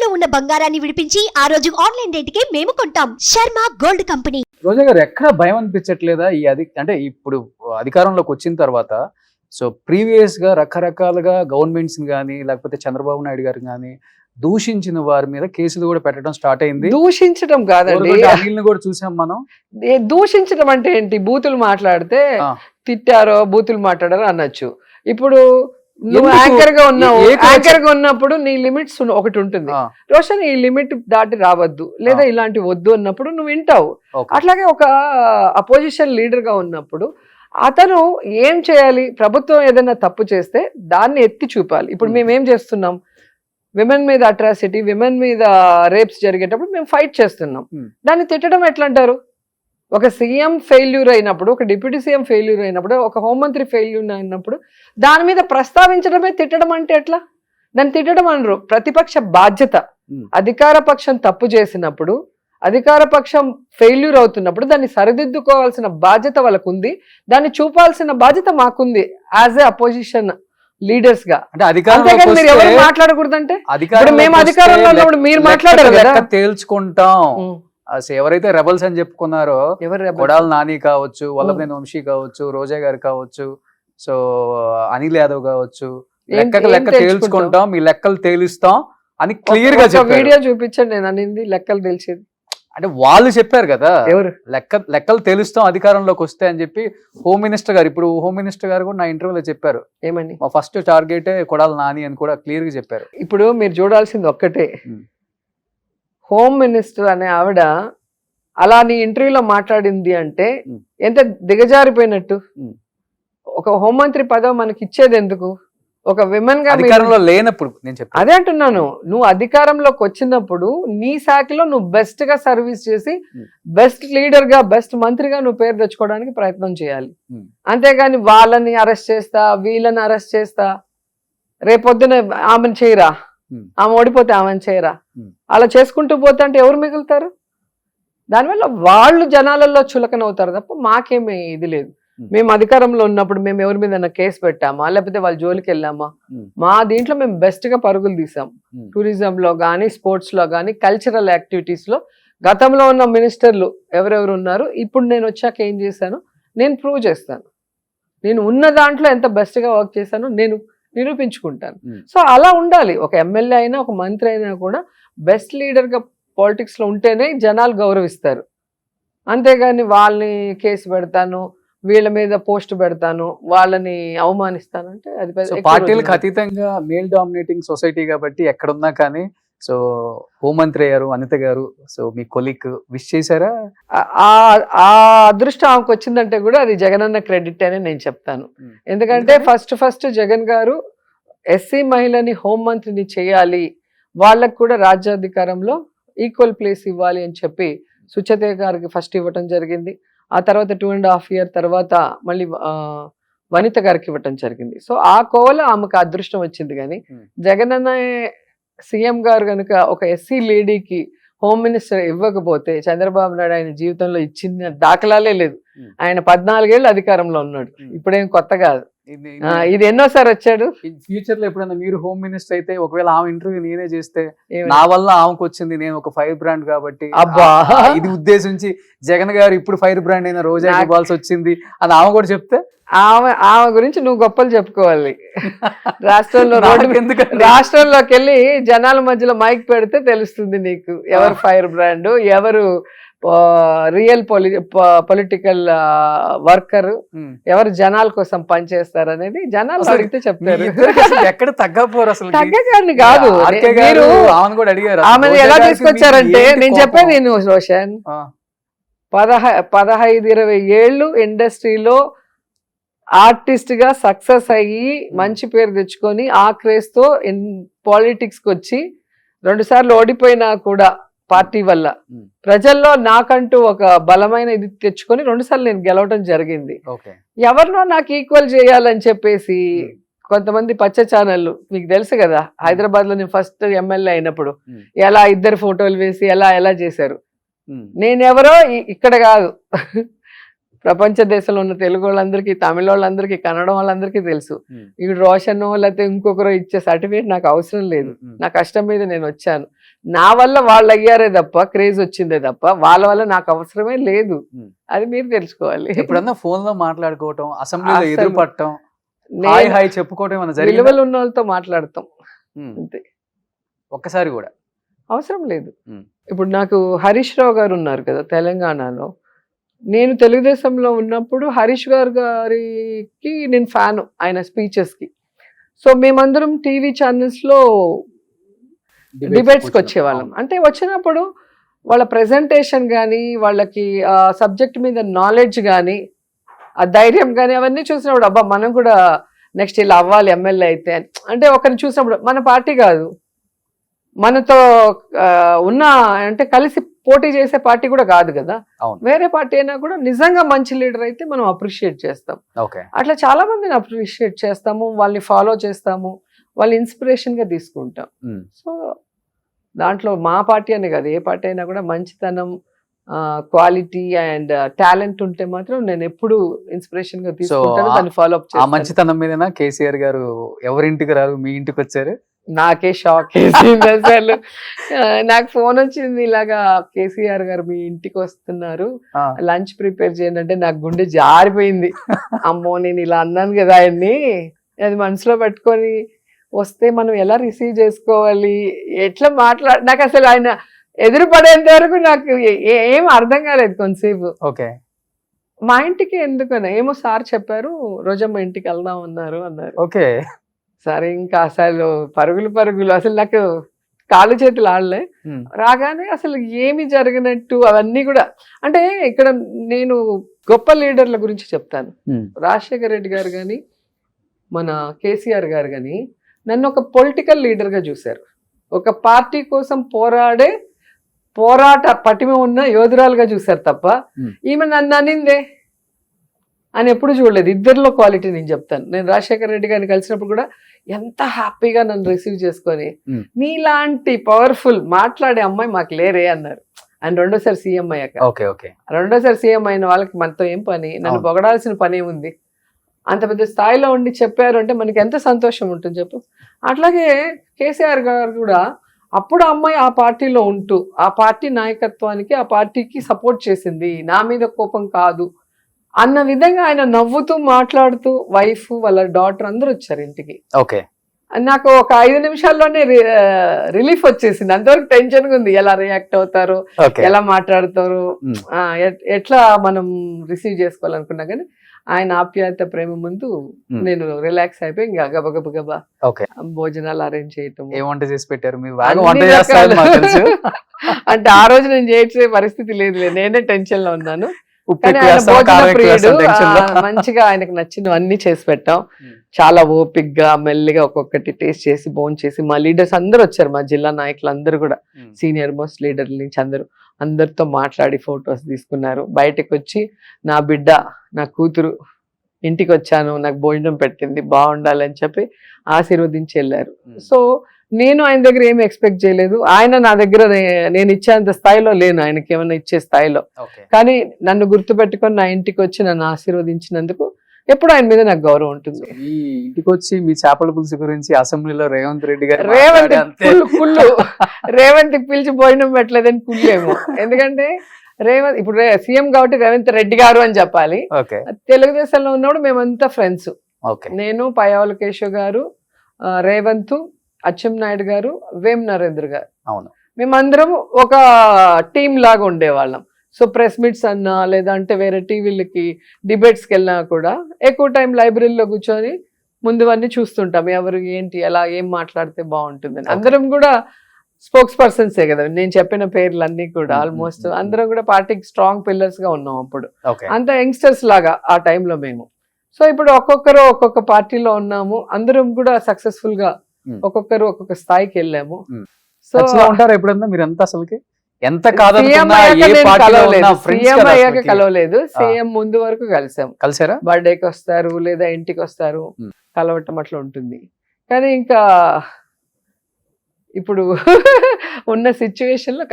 ఇంట్లో ఉన్న బంగారాన్ని విడిపించి ఆ రోజు ఆన్లైన్ రేటుకే మేము కొంటాం. Sharma gold company. రోజా గారు ఎక్కడ భయం అనిపించట్లేదా అంటే ఇప్పుడు అధికారంలోకి వచ్చిన తర్వాత సో ప్రీవియస్ గా రకరకాలుగా గవర్నమెంట్స్ కానీ లేకపోతే చంద్రబాబు నాయుడు గారు కానీ దూషించిన వారి మీద కేసులు కూడా పెట్టడం స్టార్ట్ అయింది. దూషించడం కాదండి, అనిల్ని కూడా చూసాం మనం. దూషించడం అంటే ఏంటి? బూతులు మాట్లాడితే తిట్టారో బూతులు మాట్లాడారో అనొచ్చు. ఇప్పుడు నువ్వు యాంకర్ గా ఉన్నావు, యాంకర్ గా ఉన్నప్పుడు నీ లిమిట్స్ ఒకటి ఉంటుంది. రోషన్ ఈ లిమిట్ దాటి రావద్దు లేదా ఇలాంటి వద్దు అన్నప్పుడు నువ్వు వింటావు. అట్లాగే ఒక అపోజిషన్ లీడర్ గా ఉన్నప్పుడు అతను ఏం చేయాలి? ప్రభుత్వం ఏదైనా తప్పు చేస్తే దాన్ని ఎత్తి చూపాలి. ఇప్పుడు మేము ఏం చేస్తున్నాం? విమెన్ మీద అట్రాసిటీ, విమెన్ మీద రేప్స్ జరిగేటప్పుడు మేము ఫైట్ చేస్తున్నాం. దాన్ని తిట్టడం ఎట్లా అంటారు? ఒక సీఎం ఫెయిల్యూర్ అయినప్పుడు, ఒక డిప్యూటీ సీఎం ఫెయిల్యూర్ అయినప్పుడు, ఒక హోంమంత్రి ఫెయిల్యూర్ అయినప్పుడు దాని మీద ప్రస్తావించడమే తిట్టడం అంటే ఎట్లా? దాన్ని తిట్టడం అనరు. ప్రతిపక్ష బాధ్యత. అధికార పక్షం తప్పు చేసినప్పుడు, అధికార పక్షం ఫెయిల్యూర్ అవుతున్నప్పుడు దాన్ని సరిదిద్దుకోవాల్సిన బాధ్యత వాళ్ళకు ఉంది. దాన్ని చూపాల్సిన బాధ్యత మాకుంది యాజ్ ఏ అపోజిషన్ లీడర్స్ గా. అంటే మీరు ఎవరు మాట్లాడకూడదంటే మేము అధికారంలో ఉన్నప్పుడు మీరు మాట్లాడారు కదా. తేల్చుకుంటాం. ఎవరైతే రెబల్స్ అని చెప్పుకున్నారో, కొడాలి నాని కావచ్చు, వల్లభనేని వంశీ కావచ్చు, రోజా గారు కావచ్చు, సో అనిల్ యాదవ్ కావచ్చు, లెక్క తేల్చుకుంటాం, మీ లెక్కలు తేలుస్తాం అని క్లియర్ గా వీడియో చూపించండి. నేను అనింది లెక్కలు తెలిసేది అంటే వాళ్ళు చెప్పారు కదా, ఎవరు లెక్కలు తెలుస్తాం అధికారంలోకి వస్తే అని చెప్పి హోమ్ మినిస్టర్ గారు, ఇప్పుడు హోమ్ మినిస్టర్ గారు కూడా నా ఇంటర్వ్యూలో చెప్పారు. ఏమని? మా ఫస్ట్ టార్గెటే కొడాలి నాని అని కూడా క్లియర్ గా చెప్పారు. ఇప్పుడు మీరు చూడాల్సింది ఒక్కటే, హోమ్ మినిస్టర్ అనే ఆవిడ అలా నీ ఇంటర్వ్యూలో మాట్లాడింది అంటే ఎంత దిగజారిపోయినట్టు. ఒక హోంమంత్రి పదవి మనకి ఇచ్చేది ఎందుకు? ఒక విమెన్ గా అధికారంలో లేనప్పుడు నేను చెప్పాను. అదే అంటున్నాను, నువ్వు అధికారంలోకి వచ్చినప్పుడు నీ శాఖలో నువ్వు బెస్ట్ గా సర్వీస్ చేసి బెస్ట్ లీడర్ గా, బెస్ట్ మంత్రిగా నువ్వు పేరు తెచ్చుకోవడానికి ప్రయత్నం చేయాలి. అంతేగాని వాళ్ళని అరెస్ట్ చేస్తా, వీళ్ళని అరెస్ట్ చేస్తా, రేపొద్దున ఆమెను చేయరా, ఆమె ఓడిపోతే ఆమెను చేయరా, అలా చేసుకుంటూ పోతే అంటే ఎవరు మిగులుతారు? దానివల్ల వాళ్ళు జనాలలో చులకనవుతారు తప్ప మాకేమీ ఇది లేదు. మేము అధికారంలో ఉన్నప్పుడు మేము ఎవరి మీద కేసు పెట్టామా, లేకపోతే వాళ్ళ జోలికి వెళ్ళామా? మా దీంట్లో మేము బెస్ట్ గా పరుగులు తీసాం. టూరిజం లో కానీ, స్పోర్ట్స్ లో కానీ, కల్చరల్ యాక్టివిటీస్ లో గతంలో ఉన్న మినిస్టర్లు ఎవరెవరు ఉన్నారు, ఇప్పుడు నేను వచ్చాక ఏం చేశాను నేను ప్రూవ్ చేస్తాను. నేను ఉన్న దాంట్లో ఎంత బెస్ట్ గా వర్క్ చేశానో నేను నిరూపించుకుంటాను. సో అలా ఉండాలి. ఒక ఎమ్మెల్యే అయినా, ఒక మంత్రి అయినా కూడా బెస్ట్ లీడర్ గా పాలిటిక్స్ లో ఉంటేనే జనాలు గౌరవిస్తారు. అంతేగాని వాళ్ళని కేసు పెడతాను, వీళ్ళ మీద పోస్ట్ పెడతాను, వాళ్ళని అవమానిస్తానంటే అది పార్టీలకు అతీతంగా మేల్ డామినేటింగ్ సొసైటీ కాబట్టి ఎక్కడున్నా కానీ. సో హోంమంత్రి అయ్యారు అనిత గారు, సో మీ కొలీగ్ విష్ చేశారా? ఆ అదృష్టం ఆమెకు వచ్చిందంటే కూడా అది జగనన్న క్రెడిట్ అని నేను చెప్తాను. ఎందుకంటే ఫస్ట్ జగన్ గారు ఎస్సీ మహిళని హోంమంత్రిని చేయాలి, వాళ్ళకు కూడా రాజ్యాధికారంలో ఈక్వల్ ప్లేస్ ఇవ్వాలి అని చెప్పి సుచరిత గారికి ఫస్ట్ ఇవ్వటం జరిగింది. ఆ తర్వాత 2.5 years తర్వాత మళ్ళీ వనిత గారికి ఇవ్వటం జరిగింది. సో ఆ కోవలో ఆమెకు అదృష్టం వచ్చింది. కానీ జగనన్న సీఎం గారు కనుక ఒక ఎస్సీ లేడీకి హోమ్ మినిస్టర్ ఇవ్వకపోతే చంద్రబాబు నాయుడు ఆయన జీవితంలో ఇచ్చిన దాఖలాలే లేదు. ఆయన 14 ఏళ్ళు అధికారంలో ఉన్నాడు, ఇప్పుడేం కొత్త కాదు. ఇది ఎన్నోసారి వచ్చాడు. ఫ్యూచర్ లో ఎప్పుడైనా మీరు హోమ్ మినిస్టర్ అయితే, ఒకవేళ ఆమె ఇంటర్వ్యూ నేనే చేస్తే, నా వల్ల ఆమెకు వచ్చింది, నేను ఒక ఫైర్ బ్రాండ్ కాబట్టి ఇది ఉద్దేశించి జగన్ గారు ఇప్పుడు ఫైర్ బ్రాండ్ అయిన రోజా ఇవ్వాల్సి వచ్చింది అని ఆమె కూడా చెప్తే, ఆమె గురించి నువ్వు గొప్పలు చెప్పుకోవాలి. రాష్ట్రంలోకి వెళ్ళి జనాల మధ్యలో మైక్ పెడితే తెలుస్తుంది నీకు ఎవరు ఫైర్ బ్రాండ్, ఎవరు రియల్ పొలిటికల్ వర్కర్, ఎవరు జనాల కోసం పనిచేస్తారు అనేది జనాలు అడిగితే చెప్తారు. ఎక్కడ తగ్గపోరు అసలు. తగ్గగాని కాదు, ఆమె ఎలా తీసుకొచ్చారంటే నేను చెప్పేది నేను రోషన్ 15-20 ఏళ్ళు ఇండస్ట్రీలో ఆర్టిస్ట్ గా సక్సెస్ అయ్యి మంచి పేరు తెచ్చుకొని ఆ క్రేజ్ తో పాలిటిక్స్ కి వచ్చి 2 సార్లు ఓడిపోయినా కూడా పార్టీ వల్ల ప్రజల్లో నాకంటూ ఒక బలమైన ఇది తెచ్చుకొని 2 సార్లు నేను గెలవడం జరిగింది. ఎవరినో నాకు ఈక్వల్ చేయాలని చెప్పేసి కొంతమంది పచ్చ ఛానళ్ళు, మీకు తెలుసు కదా హైదరాబాద్ లో నేను ఫస్ట్ ఎమ్మెల్యే అయినప్పుడు ఎలా 2 ఫోటోలు వేసి ఎలా చేశారు. నేనెవరో ఇక్కడ కాదు, ప్రపంచ దేశంలో ఉన్న తెలుగు వాళ్ళందరికీ, తమిళ వాళ్ళందరికీ, కన్నడ వాళ్ళందరికీ తెలుసు. ఇప్పుడు రోషన్ లేకపోతే ఇంకొకరు ఇచ్చే సర్టిఫికేట్ నాకు అవసరం లేదు. నా కష్టం మీద నేను వచ్చాను. నా వల్ల వాళ్ళు అయ్యారే తప్ప, క్రేజ్ వచ్చిందే తప్ప వాళ్ళ వల్ల నాకు అవసరమే లేదు. అది మీరు తెలుసుకోవాలి. ఎప్పుడన్నా ఫోన్ లో మాట్లాడుకోవటం, అసెంబ్లీలో అసలు ఎదురు పట్టడం, హాయ్ హాయ్ చెప్పుకోవటం ఏమైనా జరిగిందా? విలువలు ఉన్న వాళ్ళతో మాట్లాడతాం అంతే, ఒక్కసారి కూడా అవసరం లేదు. ఉమ్. ఇప్పుడు నాకు హరీష్ రావు గారు ఉన్నారు కదా తెలంగాణలో, నేను తెలుగుదేశంలో ఉన్నప్పుడు హరీష్ గారికి నేను ఫ్యాను ఆయన స్పీచెస్ కి. సో మేమందరం టీవీ ఛానల్స్ లో డిబేట్స్కి వచ్చేవాళ్ళం. అంటే వచ్చినప్పుడు వాళ్ళ ప్రెజెంటేషన్ కానీ, వాళ్ళకి సబ్జెక్ట్ మీద నాలెడ్జ్ కానీ, ఆ ధైర్యం కానీ అవన్నీ చూసినప్పుడు అబ్బా మనం కూడా నెక్స్ట్ ఇలా అవ్వాలి ఎమ్మెల్యే అయితే అని. అంటే ఒకరిని చూసినప్పుడు మన పార్టీ కాదు, మనతో ఉన్న అంటే కలిసి పోటీ చేసే పార్టీ కూడా కాదు కదా, అవును. వేరే పార్టీ అయినా కూడా నిజంగా మంచి లీడర్ అయితే మనం అప్రిషియేట్ చేస్తాం. ఓకే. అట్లా చాలా మందిని అప్రిషియేట్ చేస్తాము, వాళ్ళని ఫాలో చేస్తాము, వాళ్ళ ఇన్స్పిరేషన్ గా తీసుకుంటాం. సో దాంట్లో మా పార్టీ అనే కాదు, ఏ పార్టీ అయినా కూడా మంచితనం, క్వాలిటీ అండ్ టాలెంట్ ఉంటే మాత్రం నేను ఎప్పుడు ఇన్స్పిరేషన్ గా తీసుకుంటాను, దాన్ని ఫాలో అప్ ఆ చేస్తాను. మంచితనం మీదనా కేసీఆర్ గారు ఎవరింటికి రారు మీ ఇంటికి వచ్చారు? నాకే షాక్ వేసింది అసలు. నాకు ఫోన్ వచ్చింది, ఇలాగా కేసీఆర్ గారు మీ ఇంటికి వస్తున్నారు, లంచ్ ప్రిపేర్ చేయండి అంటే నాకు గుండె జారిపోయింది. అమ్మో నేను ఇలా అన్నాను కదా ఆయన్ని, అది మనసులో పెట్టుకొని వస్తే మనం ఎలా రిసీవ్ చేసుకోవాలి, ఎట్లా నాకు అసలు ఆయన ఎదురు పడేంత వరకు నాకు ఏం అర్థం కాలేదు కొంతసేపు. ఓకే. మా ఇంటికి ఎందుకన్నా ఏమో సార్ చెప్పారు, రోజమ్మ ఇంటికి వెళ్దాం అన్నారు. ఓకే. సరే ఇంకా అసలు పరుగులు అసలు నాకు కాళ్ళు చేతులు ఆడలే. రాగానే అసలు ఏమి జరిగినట్టు అవన్నీ కూడా, అంటే ఇక్కడ నేను గొప్ప లీడర్ల గురించి చెప్తాను. రాజశేఖర రెడ్డి గారు కానీ, మన కేసీఆర్ గారు కానీ నన్ను ఒక పొలిటికల్ లీడర్గా చూశారు, ఒక పార్టీ కోసం పోరాట పటిమ ఉన్న యోధురాలుగా చూశారు తప్ప ఈమె నన్ను అనిందే అని ఎప్పుడు చూడలేదు. ఇద్దరిలో క్వాలిటీ నేను చెప్తాను. నేను రాజశేఖర రెడ్డి గారిని కలిసినప్పుడు కూడా ఎంత హ్యాపీగా నన్ను రిసీవ్ చేసుకొని, నీలాంటి పవర్ఫుల్ మాట్లాడే అమ్మాయి మాకు లేరే అన్నారు. ఆయన రెండోసారి సీఎం అయ్యాక. రెండోసారి సీఎం అయిన వాళ్ళకి మనతో ఏం పని, నన్ను పొగడాల్సిన పని ఉంది. అంత పెద్ద స్థాయిలో ఉండి చెప్పారు అంటే మనకి ఎంత సంతోషం ఉంటుంది చెప్పు. అట్లాగే కేసీఆర్ గారు కూడా అప్పుడు అమ్మాయి ఆ పార్టీలో ఉంటూ ఆ పార్టీ నాయకత్వానికి, ఆ పార్టీకి సపోర్ట్ చేసింది, నా మీద కోపం కాదు అన్న విధంగా ఆయన నవ్వుతూ మాట్లాడుతూ, వైఫ్ వాళ్ళ డాటర్ అందరూ వచ్చారు ఇంటికి. ఓకే. నాకు ఒక 5 నిమిషాల్లోనే రిలీఫ్ వచ్చేసింది. అంతవరకు టెన్షన్ గా ఉంది, ఎలా రియాక్ట్ అవుతారు, ఎలా మాట్లాడతారు, ఎట్లా మనం రిసీవ్ చేసుకోవాలనుకున్నా కానీ ఆయన ఆప్యాయత ప్రేమ ముందు నేను రిలాక్స్ అయిపోయి ఇంకా గబగబా భోజనాలు అరేంజ్ చేయటం. అంటే ఆ రోజు నేను చేసే పరిస్థితి లేదు, నేనే టెన్షన్ లో ఉన్నాను. కానీ ఆయన భోజన ప్రియుడు, మంచిగా ఆయనకు నచ్చిన అన్ని చేసి పెట్టాం. చాలా ఓపిక్గా మెల్లిగా ఒక్కొక్కటి టేస్ట్ చేసి భోజనం చేసి, మా లీడర్స్ అందరూ వచ్చారు, మా జిల్లా నాయకులు అందరూ కూడా, సీనియర్ మోస్ట్ లీడర్ల నుంచి అందరితో మాట్లాడి ఫొటోస్ తీసుకున్నారు. బయటకు వచ్చి నా బిడ్డ, నా కూతురు ఇంటికి వచ్చాను, నాకు భోజనం పెట్టింది, బాగుండాలని చెప్పి ఆశీర్వదించి వెళ్ళారు. సో నేను ఆయన దగ్గర ఏమి ఎక్స్పెక్ట్ చేయలేదు, ఆయన నా దగ్గర నేను ఇచ్చేంత స్థాయిలో లేను, ఆయనకి ఏమైనా ఇచ్చే స్థాయిలో. కానీ నన్ను గుర్తుపెట్టుకొని నా ఇంటికి వచ్చి నన్ను ఆశీర్వదించినందుకు ఎప్పుడు ఆయన మీద నాకు గౌరవం ఉంటుంది. ఈ ఇంటికి వచ్చి మీ చేపల పులుసు గురించి అసెంబ్లీలో రేవంత్ రెడ్డి గారు కుళ్ళు రేవంత్ పిలిచి భోజనం పెట్టలేదని కుళ్ళేమో. ఎందుకంటే రేవంత్ ఇప్పుడు సీఎం కాబట్టి రేవంత్ రెడ్డి గారు అని చెప్పాలి. తెలుగుదేశంలో ఉన్నప్పుడు మేమంతా ఫ్రెండ్స్, నేను, పయ్యావుల కేశవ్ గారు, రేవంత్, అచ్చెన్నాయుడు గారు, వేం నరేంద్ర గారు, మేమందరం ఒక టీం లాగా ఉండేవాళ్ళం. సో ప్రెస్ మీట్స్ అన్నా లేదంటే వేరే టీవీలకి డిబేట్స్కి వెళ్ళినా కూడా ఎక్కువ టైం లైబ్రరీలో కూర్చొని ముందువన్నీ చూస్తుంటాం, ఎవరు ఏంటి ఎలా ఏం మాట్లాడితే బాగుంటుందని. అందరం కూడా స్పోక్స్ పర్సన్సే కదా, నేను చెప్పిన పేర్లన్నీ కూడా ఆల్మోస్ట్ అందరం కూడా పార్టీకి స్ట్రాంగ్ పిల్లర్స్ గా ఉన్నాం అప్పుడు, అంత యంగ్స్టర్స్ లాగా ఆ టైంలో మేము. సో ఇప్పుడు ఒక్కొక్కరు ఒక్కొక్క పార్టీలో ఉన్నాము, అందరం కూడా సక్సెస్ఫుల్ గా ఒక్కొక్కరు ఒక్కొక్క స్థాయికి వెళ్ళాము. సో ఉంటారు ఎప్పుడన్నా మీరంతా అసలుకి ఎంత సీఎం అయ్యాక కలవలేదు, సీఎం ముందు వరకు కలిసారా, బర్త్డేకి వస్తారు లేదా ఇంటికి వస్తారు, కలవటం అట్లా ఉంటుంది. కానీ ఇంకా ఇప్పుడు ఉన్న సిచ్యువేషన్ లో